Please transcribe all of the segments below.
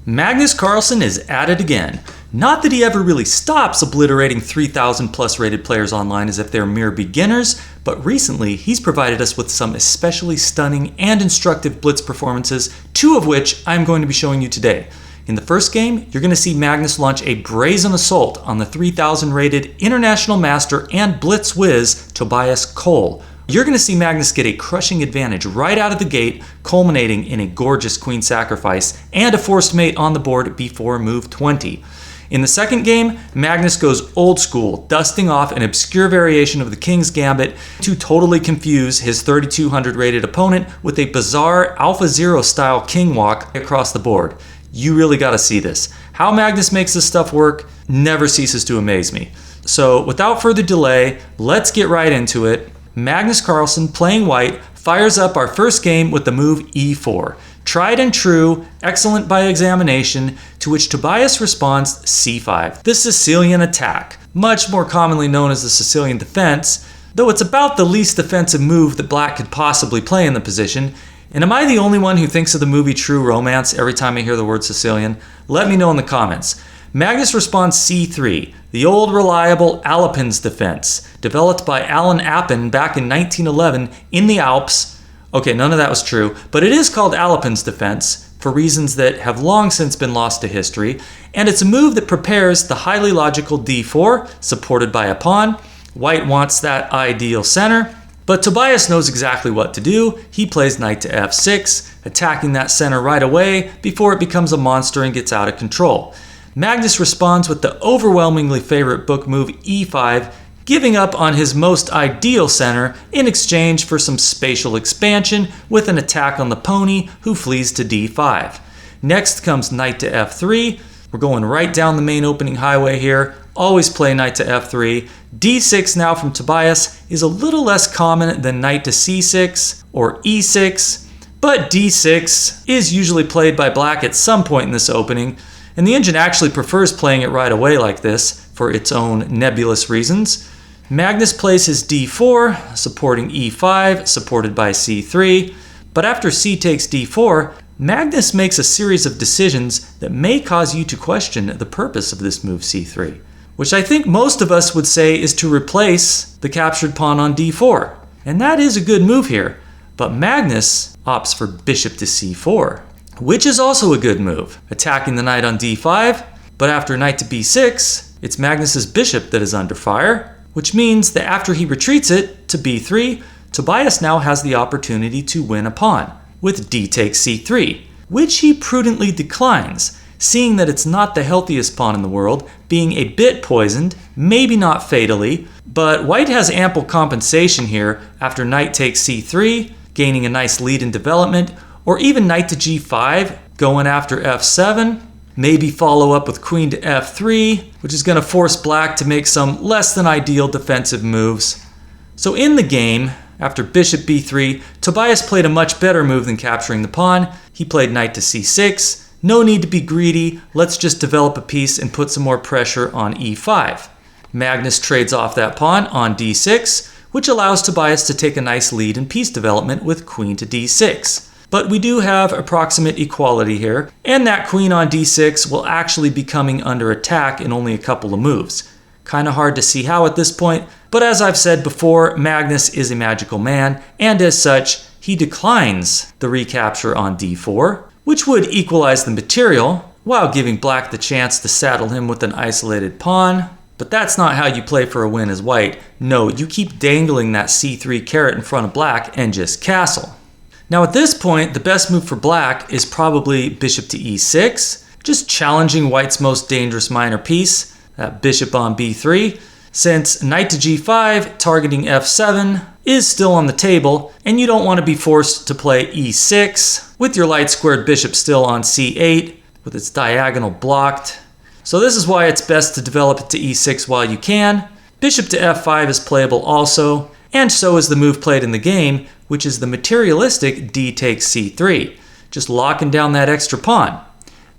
Magnus Carlsen is at it again. Not that he ever really stops obliterating 3,000 plus rated players online as if they're mere beginners, but recently he's provided us with some especially stunning and instructive blitz performances, two of which I'm going to be showing you today. In the first game, you're going to see Magnus launch a brazen assault on the 3,000 rated International Master and Blitz Whiz Tobias Cole. You're going to see Magnus get a crushing advantage right out of the gate, culminating in a gorgeous queen sacrifice and a forced mate on the board before move 20. In the second game, Magnus goes old school, dusting off an obscure variation of the King's Gambit to totally confuse his 3,200 rated opponent with a bizarre Alpha Zero style King Walk across the board. You really got to see this. How Magnus makes this stuff work never ceases to amaze me. So without further delay, let's get right into it. Magnus Carlsen, playing white, fires up our first game with the move e4. Tried and true, excellent by examination, to which Tobias responds c5. The Sicilian attack, much more commonly known as the Sicilian defense, though it's about the least defensive move that black could possibly play in the position. And am I the only one who thinks of the movie True Romance every time I hear the word Sicilian? Let me know in the comments. Magnus responds c3, the old reliable Alapin's defense, developed by Alan Appin back in 1911 in the Alps. Okay, none of that was true, but it is called Alapin's defense for reasons that have long since been lost to history, and it's a move that prepares the highly logical d4, supported by a pawn. White wants that ideal center, but Tobias knows exactly what to do. He plays knight to f6, attacking that center right away before it becomes a monster and gets out of control. Magnus responds with the overwhelmingly favorite book move e5, giving up on his most ideal center in exchange for some spatial expansion with an attack on the pony who flees to d5. Next comes knight to f3. We're going right down the main opening highway here. Always play knight to f3. d6 now from Tobias is a little less common than knight to c6 or e6, but d6 is usually played by black at some point in this opening, and the engine actually prefers playing it right away like this for its own nebulous reasons. Magnus plays his d4, supporting e5, supported by c3, but after c takes d4, Magnus makes a series of decisions that may cause you to question the purpose of this move c3, which I think most of us would say is to replace the captured pawn on d4. And that is a good move here, but Magnus opts for bishop to c4, which is also a good move, attacking the knight on d5, but after knight to b6, it's Magnus's bishop that is under fire, which means that after he retreats it to b3, Tobias now has the opportunity to win a pawn with d takes c3, which he prudently declines, seeing that it's not the healthiest pawn in the world, being a bit poisoned, maybe not fatally, but white has ample compensation here after knight takes c3, gaining a nice lead in development, or even knight to g5, going after f7, maybe follow up with queen to f3, which is going to force black to make some less than ideal defensive moves. So in the game, after bishop b3, Tobias played a much better move than capturing the pawn. He played knight to c6. No need to be greedy, let's just develop a piece and put some more pressure on e5. Magnus trades off that pawn on d6, which allows Tobias to take a nice lead in piece development with queen to d6. But we do have approximate equality here, and that queen on d6 will actually be coming under attack in only a couple of moves. Kind of hard to see how at this point, but as I've said before, Magnus is a magical man, and as such, he declines the recapture on d4, which would equalize the material, while giving black the chance to saddle him with an isolated pawn. But that's not how you play for a win as white. No, you keep dangling that c3 carrot in front of black and just castle. Now at this point, the best move for black is probably bishop to e6, just challenging white's most dangerous minor piece, that bishop on b3, since knight to g5 targeting f7 is still on the table, and you don't want to be forced to play e6 with your light squared bishop still on c8 with its diagonal blocked. So this is why it's best to develop it to e6 while you can. Bishop to f5 is playable also, and so is the move played in the game, which is the materialistic d takes c3, just locking down that extra pawn.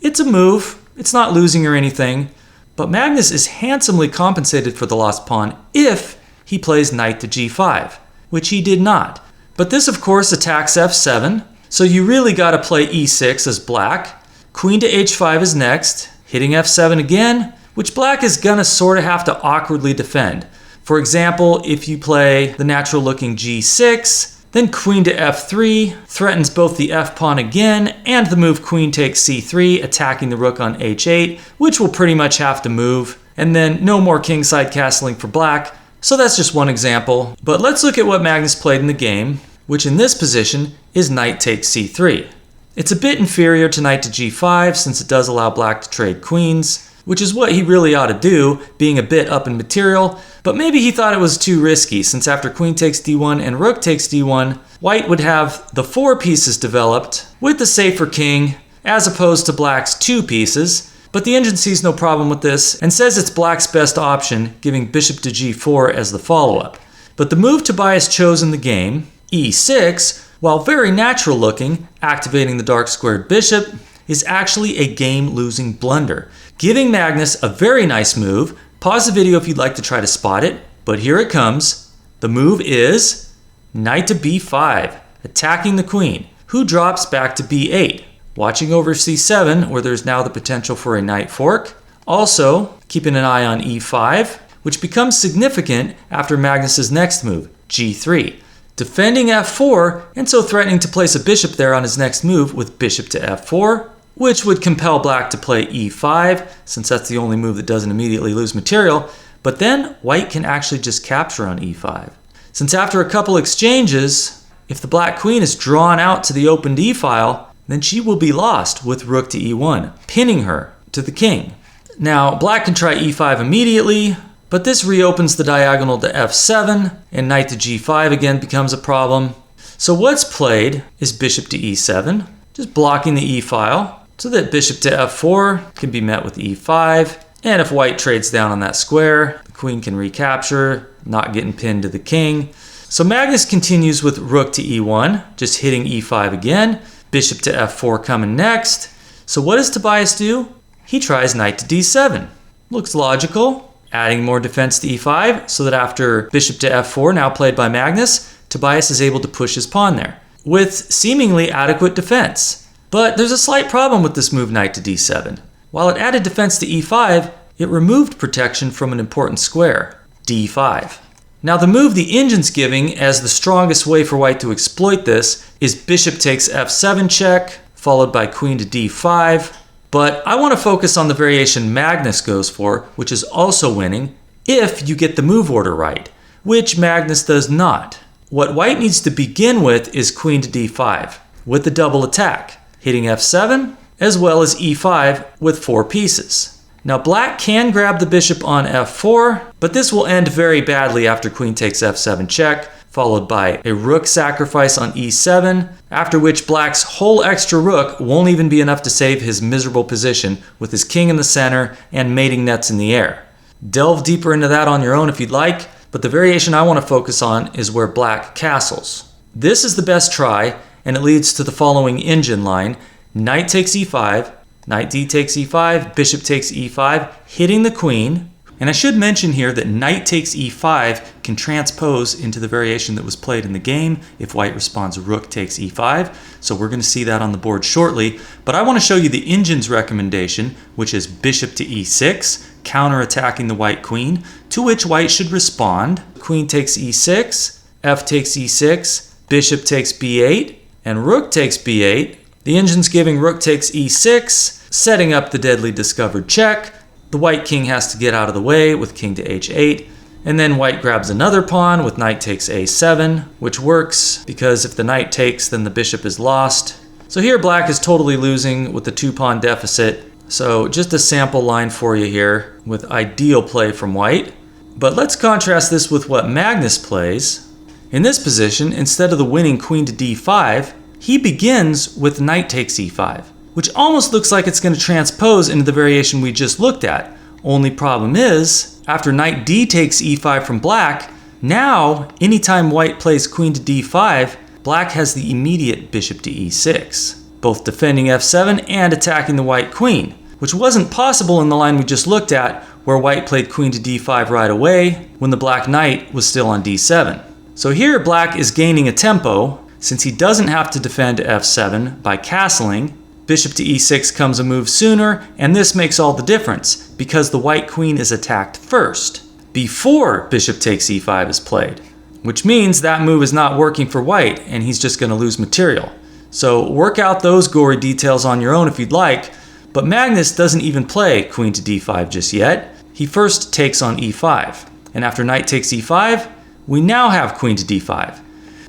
It's a move, it's not losing or anything, but Magnus is handsomely compensated for the lost pawn if he plays knight to g5, which he did not. But this of course attacks f7, so you really got to play e6 as black. queen to h5 is next, hitting f7 again, which black is gonna sort of have to awkwardly defend. For example, if you play the natural looking g6, then queen to f3 threatens both the f pawn again and the move queen takes c3, attacking the rook on h8, which will pretty much have to move. And then no more kingside castling for black. So that's just one example. But let's look at what Magnus played in the game, which in this position is knight takes c3. It's a bit inferior to knight to g5 since it does allow black to trade queens, which is what he really ought to do, being a bit up in material, but maybe he thought it was too risky since after queen takes d1 and rook takes d1, white would have the 4 pieces developed with the safer king as opposed to black's 2 pieces, but the engine sees no problem with this and says it's black's best option, giving bishop to g4 as the follow-up. But the move Tobias chose in the game, e6, while very natural looking, activating the dark squared bishop, is actually a game-losing blunder, giving Magnus a very nice move. Pause the video if you'd like to try to spot it, but here it comes. The move is knight to b5, attacking the queen, who drops back to b8, watching over c7, where there's now the potential for a knight fork. Also, keeping an eye on e5, which becomes significant after Magnus's next move, g3, defending f4, and so threatening to place a bishop there on his next move with bishop to f4, which would compel black to play e5, since that's the only move that doesn't immediately lose material, but then white can actually just capture on e5. Since after a couple exchanges, if the black queen is drawn out to the opened e-file, then she will be lost with rook to e1, pinning her to the king. Now, black can try e5 immediately, but this reopens the diagonal to f7, and knight to g5 again becomes a problem. So what's played is bishop to e7, just blocking the e-file, so that bishop to f4 can be met with e5, and if white trades down on that square, the queen can recapture, not getting pinned to the king. So Magnus continues with rook to e1, just hitting e5 again, bishop to f4 coming next. So what does Tobias do? He tries knight to d7. Looks logical, adding more defense to e5, so that after bishop to f4, now played by Magnus, Tobias is able to push his pawn there, with seemingly adequate defense. But there's a slight problem with this move knight to d7. While it added defense to e5, it removed protection from an important square, d5. Now the move the engine's giving as the strongest way for white to exploit this is bishop takes f7 check, followed by queen to d5. But I want to focus on the variation Magnus goes for, which is also winning, if you get the move order right, which Magnus does not. What white needs to begin with is queen to d5, with the double attack, hitting f7, as well as e5 with 4 pieces. Now black can grab the bishop on f4, but this will end very badly after queen takes f7 check, followed by a rook sacrifice on e7, after which black's whole extra rook won't even be enough to save his miserable position with his king in the center and mating nets in the air. Delve deeper into that on your own if you'd like, but the variation I want to focus on is where black castles. This is the best try, and it leads to the following engine line: knight takes e5, knight d takes e5, bishop takes e5, hitting the queen. And I should mention here that knight takes e5 can transpose into the variation that was played in the game if white responds rook takes e5. So we're going to see that on the board shortly. But I want to show you the engine's recommendation, which is bishop to e6, counterattacking the white queen, to which white should respond. Queen takes e6, f takes e6, bishop takes b8, and rook takes b8. The engine's giving rook takes e6, setting up the deadly discovered check. The white king has to get out of the way with king to h8, and then white grabs another pawn with knight takes a7, which works because if the knight takes, then the bishop is lost. So here black is totally losing with the 2-pawn deficit. So just a sample line for you here with ideal play from white. But let's contrast this with what Magnus plays. In this position, instead of the winning queen to d5, he begins with knight takes e5, which almost looks like it's going to transpose into the variation we just looked at. Only problem is, after knight d takes e5 from black, now anytime white plays queen to d5, black has the immediate bishop to e6, both defending f7 and attacking the white queen, which wasn't possible in the line we just looked at, where white played queen to d5 right away when the black knight was still on d7. So here black is gaining a tempo, since he doesn't have to defend f7 by castling, bishop to e6 comes a move sooner, and this makes all the difference because the white queen is attacked first, before bishop takes e5 is played, which means that move is not working for white and he's just going to lose material. So work out those gory details on your own if you'd like, but Magnus doesn't even play queen to d5 just yet. He first takes on e5, and after knight takes e5, we now have queen to d5,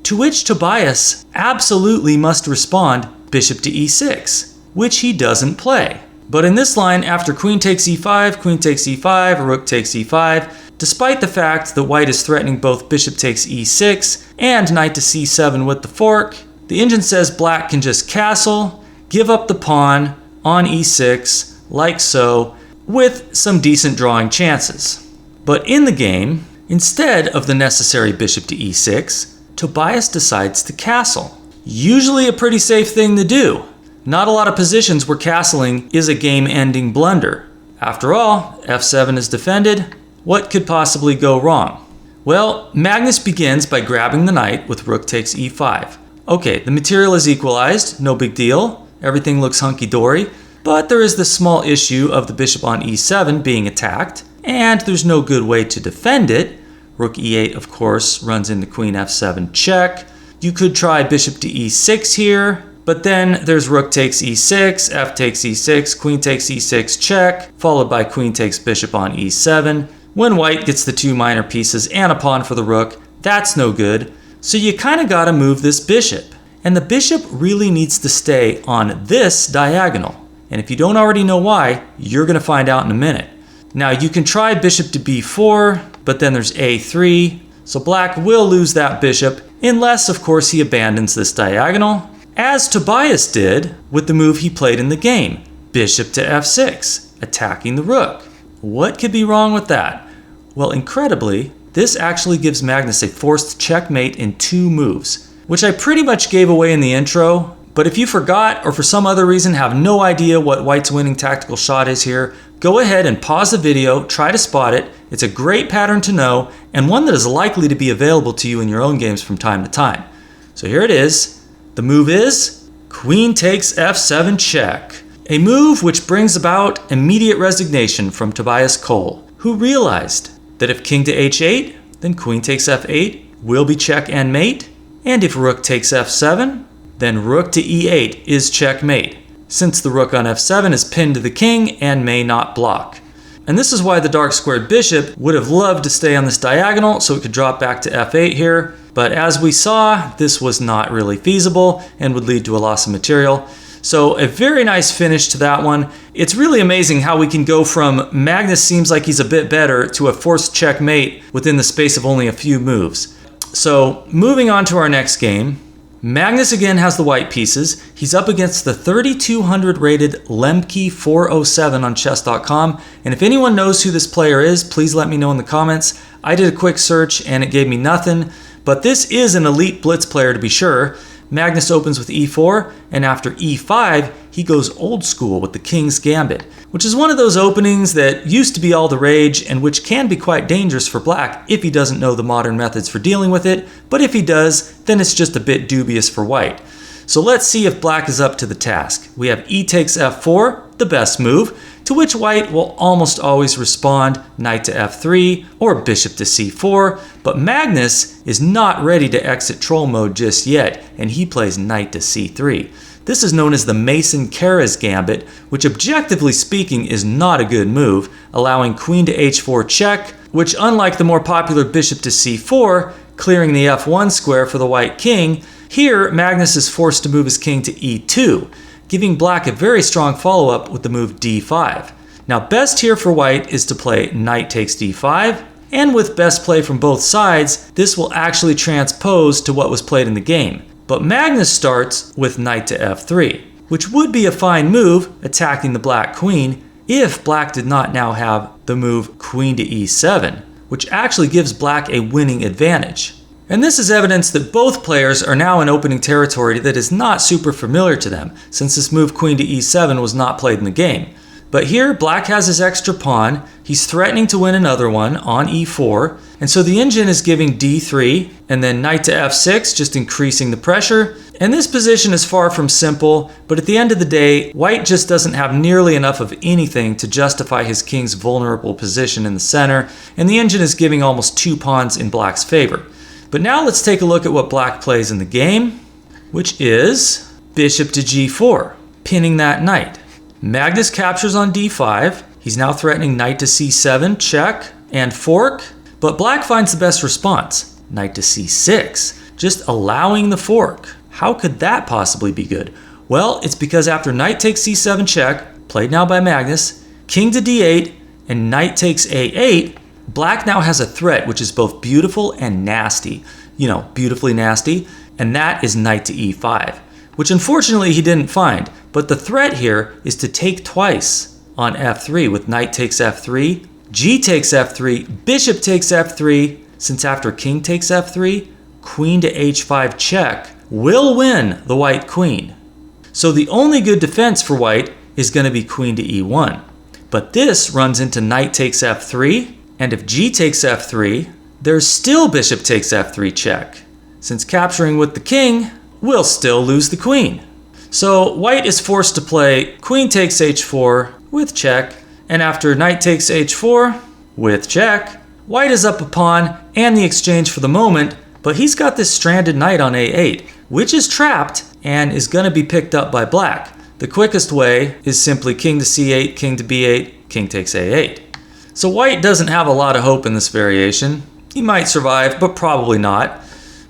to which Tobias absolutely must respond bishop to e6, which he doesn't play. But in this line, after queen takes e5, rook takes e5, despite the fact that white is threatening both bishop takes e6 and knight to c7 with the fork, the engine says black can just castle, give up the pawn on e6, like so, with some decent drawing chances. But in the game, instead of the necessary bishop to e6, Tobias decides to castle. Usually a pretty safe thing to do. Not a lot of positions where castling is a game-ending blunder. After all, f7 is defended. What could possibly go wrong? Well, Magnus begins by grabbing the knight with rook takes e5. Okay, the material is equalized, no big deal. Everything looks hunky-dory, but there is this small issue of the bishop on e7 being attacked, and there's no good way to defend it. Rook e8, of course, runs into queen f7 check. You could try bishop to e6 here, but then there's rook takes e6, f takes e6, queen takes e6 check, followed by queen takes bishop on e7. When white gets the two minor pieces and a pawn for the rook, that's no good. So you kind of gotta move this bishop. And the bishop really needs to stay on this diagonal. And if you don't already know why, you're gonna find out in a minute. Now you can try bishop to b4, but then there's a3. So black will lose that bishop, unless of course he abandons this diagonal, as Tobias did with the move he played in the game, bishop to f6, attacking the rook. What could be wrong with that? Well, incredibly, this actually gives Magnus a forced checkmate in 2 moves, which I pretty much gave away in the intro, but if you forgot or for some other reason have no idea what white's winning tactical shot is here, go ahead and pause the video, try to spot it. It's a great pattern to know, and one that is likely to be available to you in your own games from time to time. So here it is. The move is queen takes f7 check, a move which brings about immediate resignation from Tobias Cole, who realized that if king to h8, then queen takes f8 will be check and mate, and if rook takes f7, then rook to e8 is checkmate, since the rook on f7 is pinned to the king and may not block. And this is why the dark squared bishop would have loved to stay on this diagonal so it could drop back to f8 here, but as we saw, this was not really feasible and would lead to a loss of material. So a very nice finish to that one. It's really amazing how we can go from Magnus seems like he's a bit better to a forced checkmate within the space of only a few moves. So moving on to our next game, Magnus again has the white pieces. He's up against the 3200 rated Lemke 407 on chess.com. And if anyone knows who this player is, please let me know in the comments. I did a quick search and it gave me nothing. But this is an elite blitz player to be sure. Magnus opens with e4, and after e5, he goes old school with the King's Gambit, which is one of those openings that used to be all the rage and which can be quite dangerous for black if he doesn't know the modern methods for dealing with it, but if he does, then it's just a bit dubious for white. So let's see if black is up to the task. We have e takes f4, the best move, to which white will almost always respond knight to f3 or bishop to c4, but Magnus is not ready to exit troll mode just yet, and he plays knight to c3. This is known as the Mason-Karras gambit, which objectively speaking is not a good move, allowing queen to h4 check, which unlike the more popular bishop to c4, clearing the f1 square for the white king, here Magnus is forced to move his king to e2, giving black a very strong follow-up with the move d5. Now best here for white is to play knight takes d5, and with best play from both sides, this will actually transpose to what was played in the game. But Magnus starts with knight to f3, which would be a fine move, attacking the black queen, if black did not now have the move queen to e7, which actually gives black a winning advantage. And this is evidence that both players are now in opening territory that is not super familiar to them, since this move queen to e7 was not played in the game. But here, black has his extra pawn, he's threatening to win another one on e4, and so the engine is giving d3, and then knight to f6, just increasing the pressure, And this position is far from simple, but at the end of the day, white just doesn't have nearly enough of anything to justify his king's vulnerable position in the center, and the engine is giving almost 2 pawns in black's favor. But now let's take a look at what black plays in the game, which is bishop to g4, pinning that knight. Magnus captures on d5. He's now threatening knight to c7, check, and fork, but black finds the best response, knight to c6, just allowing the fork. How could that possibly be good? Well, it's because after knight takes c7 check, played now by Magnus, king to d8, and knight takes a8, black now has a threat which is both beautiful and nasty. You know, beautifully nasty, and that is knight to e5, which unfortunately he didn't find. But the threat here is to take twice on f3 with knight takes f3, g takes f3, bishop takes f3, since after king takes f3, queen to h5 check will win the white queen. So the only good defense for white is going to be queen to e1. But this runs into knight takes f3, and if g takes f3, there's still bishop takes f3 check, since capturing with the king will still lose the queen. So white is forced to play queen takes h4 with check, and after knight takes h4 with check, white is up a pawn and the exchange for the moment, but he's got this stranded knight on a8, which is trapped and is going to be picked up by black. The quickest way is simply king to c8, king to b8, king takes a8. So white doesn't have a lot of hope in this variation. He might survive, but probably not.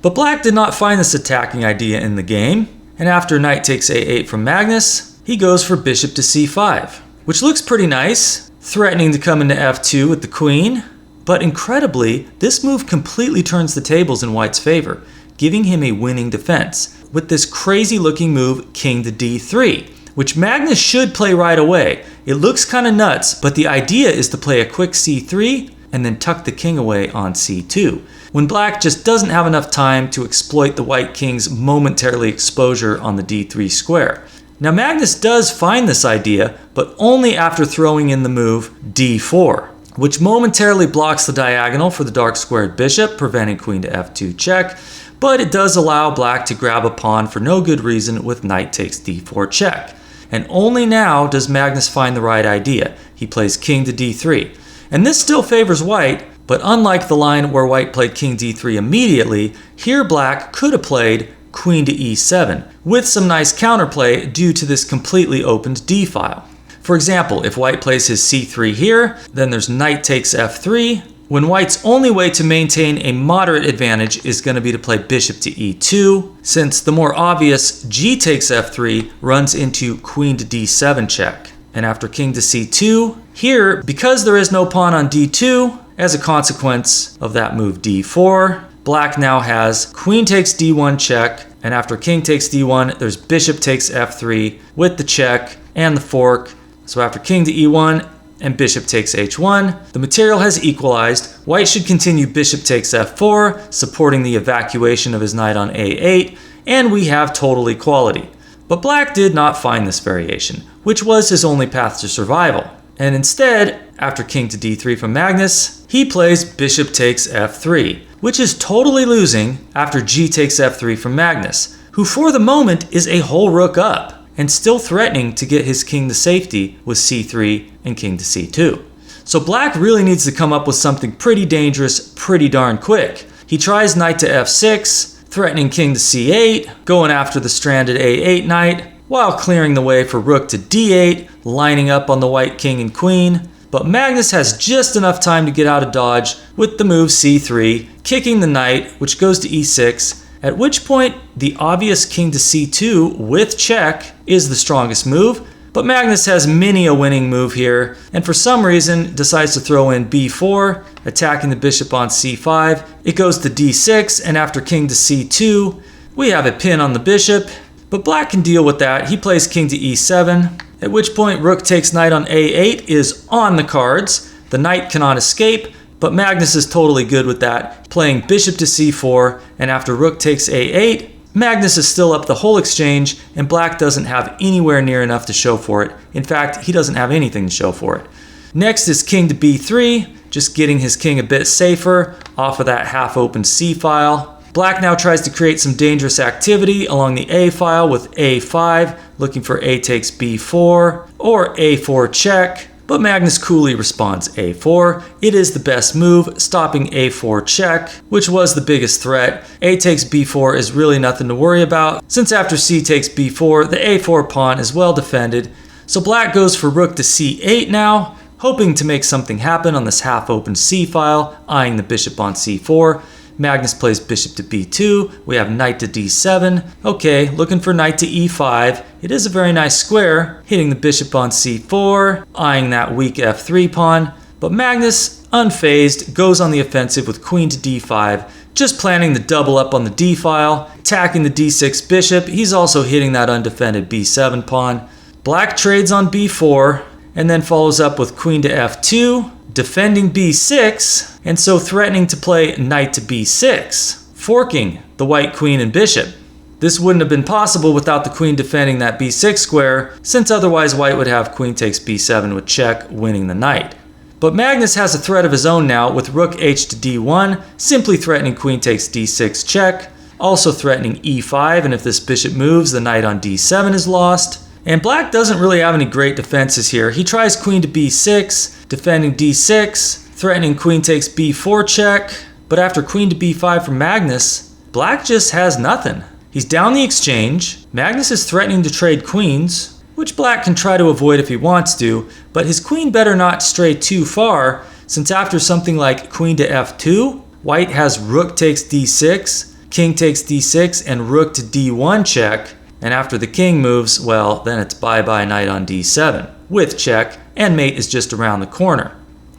But black did not find this attacking idea in the game, and after knight takes a8 from Magnus, he goes for bishop to c5, which looks pretty nice, threatening to come into f2 with the queen. But incredibly, this move completely turns the tables in white's favor, giving him a winning defense with this crazy looking move king to d3, which Magnus should play right away. It looks kind of nuts, but the idea is to play a quick c3 and then tuck the king away on c2, when black just doesn't have enough time to exploit the white king's momentarily exposure on the d3 square. Now Magnus does find this idea, but only after throwing in the move d4, which momentarily blocks the diagonal for the dark squared bishop, preventing queen to f2 check, but it does allow black to grab a pawn for no good reason with knight takes d4 check. And only now does Magnus find the right idea. He plays king to d3. And this still favors white, but unlike the line where white played king d3 immediately, here black could have played queen to e7, with some nice counterplay due to this completely opened d-file. For example, if white plays his c3 here, then there's knight takes f3, when white's only way to maintain a moderate advantage is going to be to play bishop to e2, since the more obvious g takes f3 runs into queen to d7 check. And after king to c2, here, because there is no pawn on d2, as a consequence of that move d4, black now has queen takes d1 check, and after king takes d1, there's bishop takes f3 with the check and the fork. So after king to e1 and bishop takes h1, the material has equalized. White should continue bishop takes f4, supporting the evacuation of his knight on a8, and we have total equality. But black did not find this variation, which was his only path to survival. And instead, after king to d3 from Magnus, he plays bishop takes f3, which is totally losing after g takes f3 from Magnus, who for the moment is a whole rook up, and still threatening to get his king to safety with c3 and king to c2. So black really needs to come up with something pretty dangerous pretty darn quick. He tries knight to f6, threatening king to c8, going after the stranded a8 knight, while clearing the way for rook to d8, lining up on the white king and queen. But Magnus has just enough time to get out of dodge with the move c3, kicking the knight, which goes to e6, at which point the obvious king to c2 with check is the strongest move, but Magnus has many a winning move here, and for some reason decides to throw in b4, attacking the bishop on c5. It goes to d6, and after king to c2, we have a pin on the bishop, but black can deal with that. He plays king to e7, at which point rook takes knight on a8 is on the cards. The knight cannot escape, but Magnus is totally good with that, playing bishop to c4, and after rook takes a8, Magnus is still up the whole exchange, and black doesn't have anywhere near enough to show for it. In fact, he doesn't have anything to show for it. Next is king to b3, just getting his king a bit safer off of that half-open c-file. Black now tries to create some dangerous activity along the A file with A5, looking for A takes B4 or A4 check, but Magnus coolly responds A4. It is the best move, stopping A4 check, which was the biggest threat. A takes B4 is really nothing to worry about, since after C takes B4, the A4 pawn is well defended. So Black goes for rook to C8 now, hoping to make something happen on this half-open C file, eyeing the bishop on C4. Magnus plays bishop to B2, we have knight to D7. Okay, looking for knight to E5. It is a very nice square, hitting the bishop on C4, eyeing that weak F3 pawn. But Magnus, unfazed, goes on the offensive with queen to D5, just planning the double up on the D file, attacking the D6 bishop. He's also hitting that undefended B7 pawn. Black trades on B4, and then follows up with queen to F2, defending B6, and so threatening to play knight to B6, forking the white queen and bishop. This wouldn't have been possible without the queen defending that B6 square, since otherwise white would have queen takes B7 with check, winning the knight. But Magnus has a threat of his own now with rook H to D1, simply threatening queen takes D6 check, also threatening E5, and if this bishop moves, the knight on D7 is lost. And Black doesn't really have any great defenses here. He tries queen to B6, defending D6, threatening queen takes B4 check, but after queen to B5 from Magnus, Black just has nothing. He's down the exchange, Magnus is threatening to trade queens, which Black can try to avoid if he wants to, but his queen better not stray too far, since after something like queen to F2, white has rook takes D6, king takes D6, and rook to D1 check, and after the king moves, well, then it's bye-bye knight on D7, with check, and mate is just around the corner.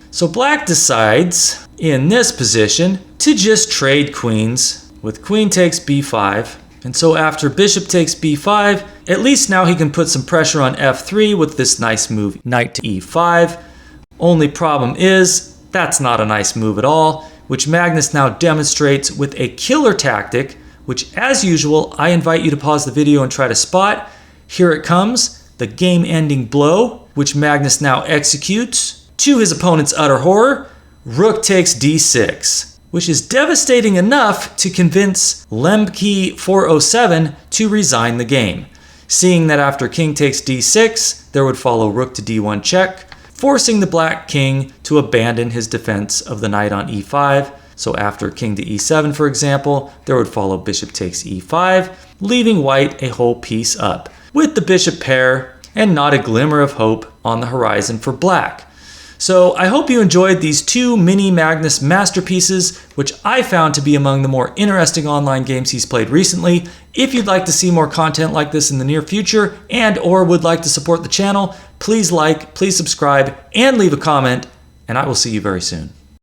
So Black decides, in this position, to just trade queens, with queen takes B5, and so after bishop takes B5, at least now he can put some pressure on F3 with this nice move, knight to E5. Only problem is, that's not a nice move at all, which Magnus now demonstrates with a killer tactic, which as usual, I invite you to pause the video and try to spot. Here it comes, the game-ending blow, which Magnus now executes. To his opponent's utter horror, rook takes D6, which is devastating enough to convince Lemke 407 to resign the game, seeing that after king takes D6, there would follow rook to D1 check, forcing the Black king to abandon his defense of the knight on E5. So after king to E7, for example, there would follow bishop takes E5, leaving white a whole piece up, with the bishop pair and not a glimmer of hope on the horizon for Black. So I hope you enjoyed these two mini Magnus masterpieces, which I found to be among the more interesting online games he's played recently. If you'd like to see more content like this in the near future and or would like to support the channel, please like, please subscribe, and leave a comment, and I will see you very soon.